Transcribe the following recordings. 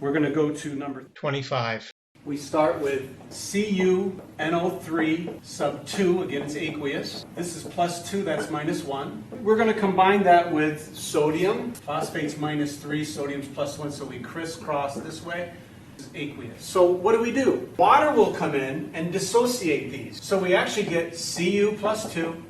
We're going to go to number 25. We start with CuNO3 sub 2, again it's aqueous. This is plus 2, that's minus 1. We're going to combine that with sodium. Phosphate's minus 3, sodium's plus 1, so we crisscross this way. This is aqueous. So what do? Water will come in and dissociate these. So we actually get Cu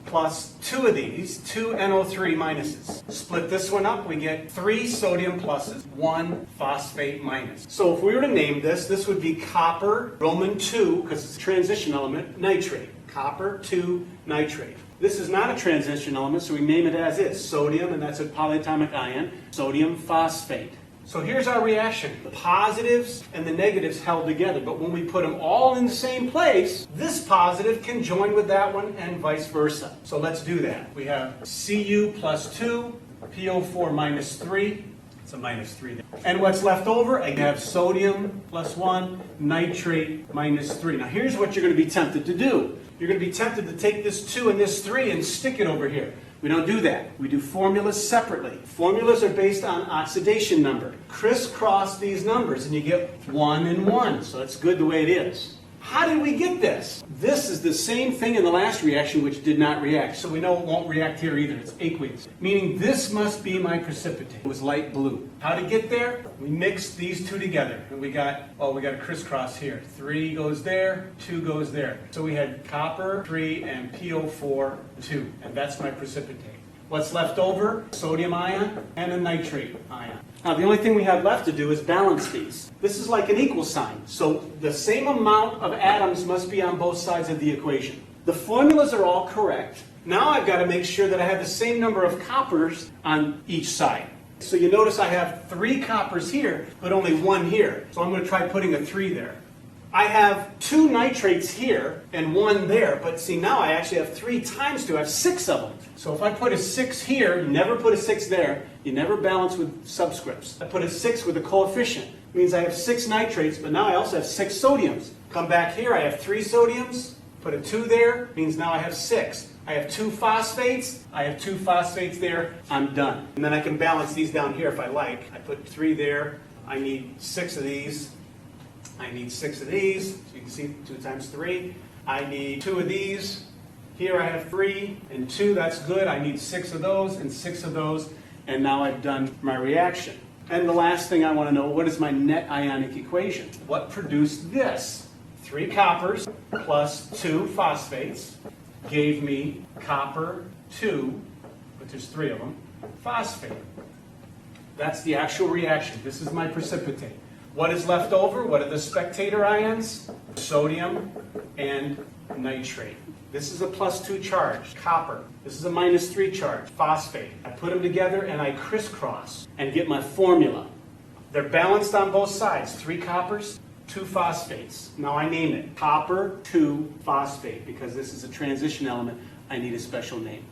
plus 2 of these, 2 NO3 minuses. Split this one up, we get 3 sodium pluses, 1 phosphate minus. So if we were to name this, this would be copper, Roman 2, because it's a transition element, nitrate. Copper 2 nitrate. This is not a transition element, so we name it as is. Sodium, and that's a polyatomic ion, sodium phosphate. So here's our reaction. The positives and the negatives held together, but when we put them all in the same place, this positive can join with that one and vice versa. So let's do that. We have Cu plus 2, PO4 minus 3. It's a minus 3 there. And what's left over, I have sodium plus 1, nitrate minus 3. Now here's what you're going to be tempted to do. You're going to be tempted to take this 2 and this 3 and stick it over here. We don't do that. We do formulas separately. Formulas are based on oxidation number. Crisscross these numbers and you get 1 and 1. So that's good the way it is. How did we get this? This is the same thing in the last reaction which did not react. So we know it won't react here either. It's aqueous. Meaning this must be my precipitate. It was light blue. How to get there? We mixed these two together. And we got a crisscross here. 3 goes there, 2 goes there. So we had copper 3 and PO4 2. And that's my precipitate. What's left over? Sodium ion and a nitrate ion. Now the only thing we have left to do is balance these. This is like an equal sign. So the same amount of atoms must be on both sides of the equation. The formulas are all correct. Now I've got to make sure that I have the same number of coppers on each side. So you notice I have 3 coppers here, but only 1 here. So I'm going to try putting a 3 there. I have 2 nitrates here and 1 there, but see now I actually have 3 times 2, I have 6 of them. So if I put a 6 here, you never put a 6 there, you never balance with subscripts. I put a 6 with a coefficient. It means I have 6 nitrates, but now I also have 6 sodiums. Come back here, I have 3 sodiums, put a 2 there, means now I have 6. I have 2 phosphates, I have 2 phosphates there, I'm done. And then I can balance these down here if I like. I put 3 there, I need 6 of these. I need 6 of these, so you can see 2 times 3. I need 2 of these. Here I have 3 and 2, that's good. I need 6 of those and 6 of those, and now I've done my reaction. And the last thing I want to know, what is my net ionic equation? What produced this? 3 coppers plus 2 phosphates gave me copper 2, but there's 3 of them, phosphate. That's the actual reaction. This is my precipitate. What is left over? What are the spectator ions? Sodium and nitrate. This is a plus 2 charge, copper. This is a minus 3 charge, phosphate. I put them together and I crisscross and get my formula. They're balanced on both sides. 3 coppers, 2 phosphates. Now I name it copper 2 phosphate because this is a transition element. I need a special name.